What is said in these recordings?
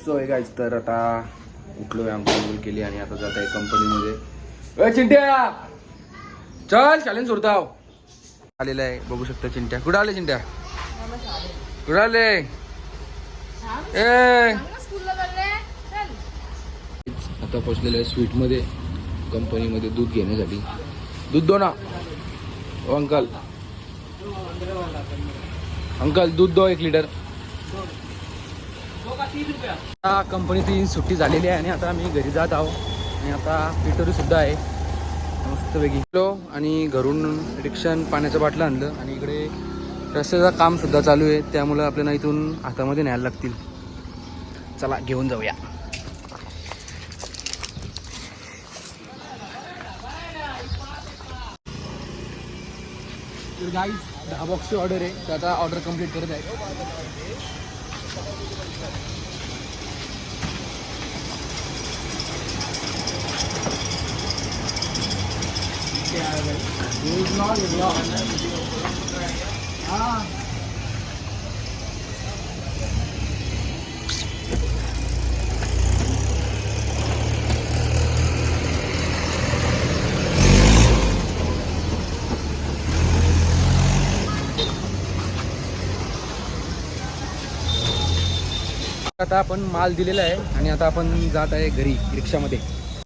So guys तर आता उठलोय, आमची अंघोळ केली आणि आता जात आहे कंपनीमध्ये. चिंट्या चल चॅलेंज सुरताव आलेला आहे, बघू शकता. चिंट्या कुठं आले? चिंट्या कुठं आले? ए आता पोचलेलं आहे स्वीटमध्ये, कंपनीमध्ये दूध घेण्यासाठी. दूध दो ना अंकल. अंकल दूध दो 1 लिटर. कंपनीची सुट्टी झालेली आहे आणि आता आम्ही घरी जात आहोत. आणि आता पिटोरी सुद्धा आहे मस्तपैकी. आणि घरून रिक्षान पाण्याचं बाटलं आणलं आणि इकडे रस्त्याचं काम सुद्धा चालू आहे, त्यामुळं आपल्याला इथून हातामध्ये न्यायला लागतील. चला घेऊन जाऊया. तर गाईज 10 बॉक्सची ऑर्डर आहे, तर आता ऑर्डर कंप्लीट करत आहे. आता आपण माल दिलेला आहे आणि आता आपण जात आहे घरी रिक्षामध्ये.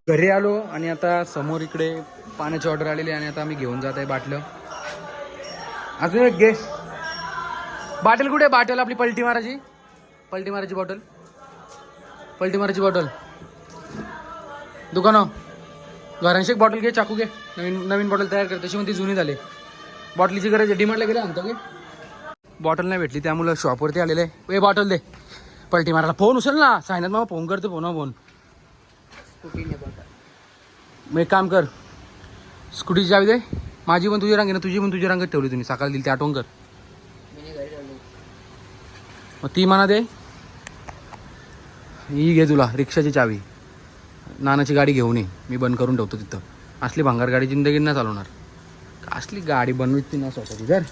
घरी आलो आणि आता समोर इकडे पाण्याची ऑर्डर आलेली आहे आणि आता आम्ही घेऊन जात आहे बाटलं. अजून एक घे. बाटल कुठे? बाटल आपली पलटी मारायची बॉटल. पलटी मारायची बॉटल दुकानं. घरांशी एक बॉटल घे, चाकू घे. नवीन बॉटल तयार कर, तशी पण ती जुनी झाली. बॉटलीची गरज आहे, डिमांडला गेले आणतो घे. बॉटल नाही भेटली त्यामुळं शॉपवरती आलेलं आहे. बॉटल दे पलटी मारायला. फोन उचल ना, सायनात मग फोन करते. फोन मग एक काम कर, स्कूटीची चावी दे. माझी पण तुझी रांग ना, तुझी पण तुझी रांगत ठेवली तुम्ही, सकाळी दिली, ते आठवण कर. मग ती म्हणा दे. ही घे तुला रिक्षाची चावी. नानाची गाडी घेऊन ये, मी बंद करून ठेवतो तिथं. असली भांगार गाडी जिंदगी नाही चालवणार. असली गाडी बनवीत ती ना स्वतःची. जर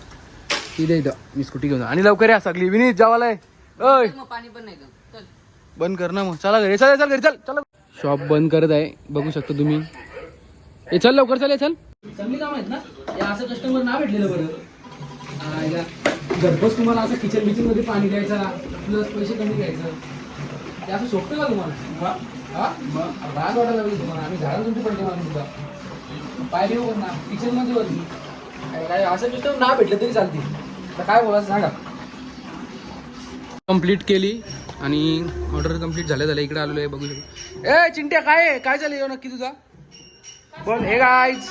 ती दे इथं, मी स्कूटी घेऊन. आणि लवकर या सगळी. विनीत जावाला आहे. ओय पाणी पण नाही चल बंद कर ना मग. चला घरी, चल घरी, चल. शॉप बंद करत आहे, बघू शकता तुम्ही. हे चल लवकर, चल चांगली काम आहेत ना. या असं कस्टमर ना भेटलेलं बरं. घरपोच तुम्हाला असं किचन बिचन मध्ये पाणी द्यायचा, प्लस पैसे कमी घ्यायचं, ते असं सोपतं का तुम्हाला? राग वाटायला लागली तुम्हाला. आम्ही झाडा तुमची पलटी मारून सुद्धा पायरी वर ना, किचन मध्ये वरती काय असं कस्टमर ना भेटलं तरी चालते. तर काय बोलायचं सांगा. कंप्लीट केली आणि ऑर्डर कंप्लीट झाल्या इकडे आलेलो आहे, बघू शकतो. ए चिंट्या काय झालं येऊ नक्की तुझा? बोल. हे गाईज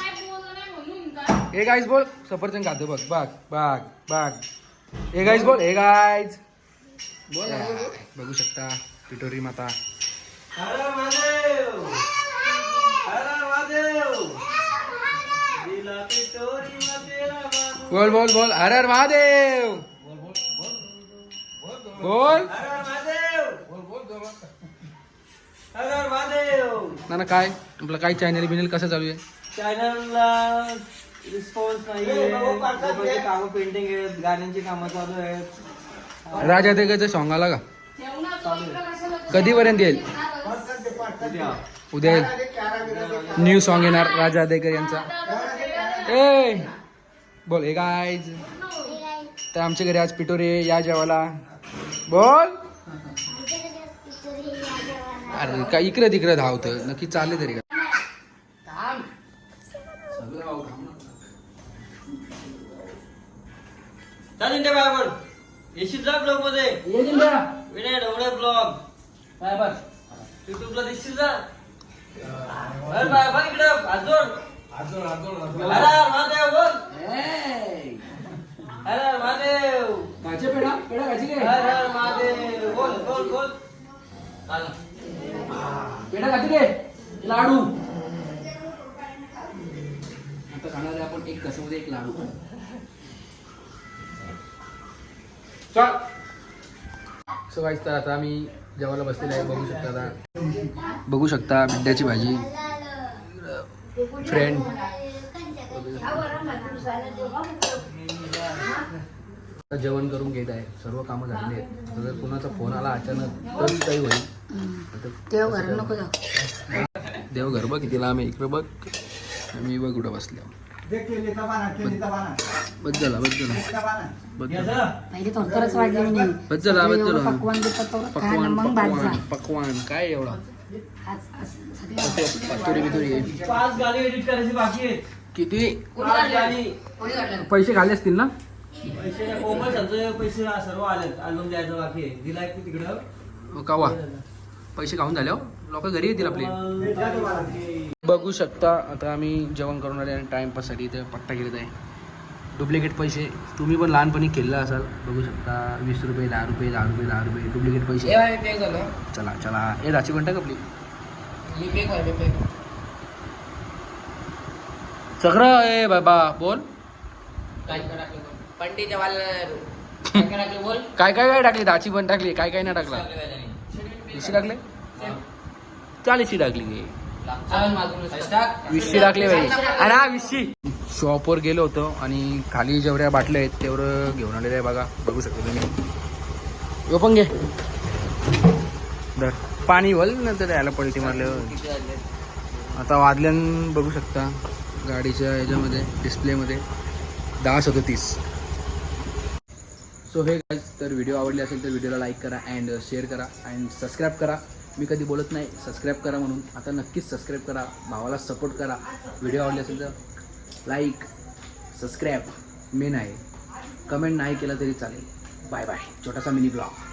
बोल. सफरचंद खातो बघ. हे गाईज बोल. बोल. बघू शकता पिटोरी माता. बोल. हर हर महादेव. बोल. ना काय आपलं काय चॅनल कसं चालू आहे? चॅनलला रिस्पॉन्स नाहीये. कामं पेंटिंग आहेत, गाण्यांची कामं चालू आहेत. राजा देगाचं सॉंग आला का? कधीपर्यंत येईल? उद्या येईल. न्यू सॉन्ग येणार राजा देकर यांचा. बोल. हे गाईज तर आमच्या घरी आज पिटोरी या जेवायला. बोल. अरे काय इकडे तिकडे धावतं नक्की चालले तरी का? ब्लॉग मध्ये विनय ढवळे ब्लॉग युट्यूबला दिसशील जा. इकडे अजून महादेव बोल. हर महादेव. हर महादेव बोल. पेढा खाते रे, लाडू. आता खाणार आहे आपण एक कसं मध्ये एक लाडू. चल. सो गाईस तर आता आम्ही जेवायला बसलेलो आहे, बघू शकता बिड्याची भाजी. फ्रेंड जेवण करून घेत आहे. सर्व कामं झालेली आहेत. जर कुणाचा फोन आला अचानक तरी काही होईल. तेव्हा घर नको जाऊ. देवघर बघ किती लांब आहे. इकडे बघ आम्ही बघ कुठं बसलो. बस झाला बस झाला बस झाला पहिले थोडंच वाजले मी नाही. बस झाला बस एवढं झाला. पकवान देतात तेवढं खा ना, पकवान मग भात जा. पकवान पकवान काय एवढा आज सगळं पतुरी बितुरी 5 गाणी एडिट करायची बाकी आहेत. किती 5 गाणी. कोणी काढलं? पैसे खाल्ले असतील ना. पैसे कोमल त्यांचे पैसे सर्व आलेत. अल्बम द्यायचं बाकी आहे. दिलाय तू तिकडं. कावा पैसे खाऊन झाले हो. लोक घरी येतील आपले. बघू शकता आता आम्ही जेवण करून आले आणि टाइमपाससाठी इथे पत्ता घेत आहे. डुप्लिकेट पैसे तुम्ही पण लहानपणी खेळला असाल. बघू शकता 20 रुपये 10 रुपये 10 रुपये 10 रुपये डुप्लिकेट पैसे. चला चला हे राची पण टाक आपली चक्र. ए बाबा बोल पंडित जवाहरलाल बोल. काय काय काय टाकली. दाची पण टाकली. काय काय नाही टाकला. 20 टाकले 40 टाकली. 20 टाकले भाई. अरे हा 20. शॉपवर गेलो होतो आणि खाली जेवढ्या बाटल्या आहेत तेवढं घेऊन आलेलं आहे. बघा बघू शकता तुम्ही. यो पण घे दर पाणी वल नंतर यायला पलटी मारल्यावर. आता वादल्यान बघू शकता गाडीच्या ह्याच्यामध्ये डिस्प्लेमध्ये 10:37. सो हे गाईज तर व्हिडिओ आवडली असेल तर व्हिडिओला लाईक करा अँड शेअर करा अँड सबस्क्राईब करा. मी कधी बोलत नाही सबस्क्राईब करा म्हणून. आता नक्कीच सबस्क्राईब करा. भावाला सपोर्ट करा. व्हिडिओ आवडली असेल तर लाईक सबस्क्राईब मेन आहे. कमेंट नाही केलं तरी चालेल. Bye bye. छोटासा मिनी ब्लॉग.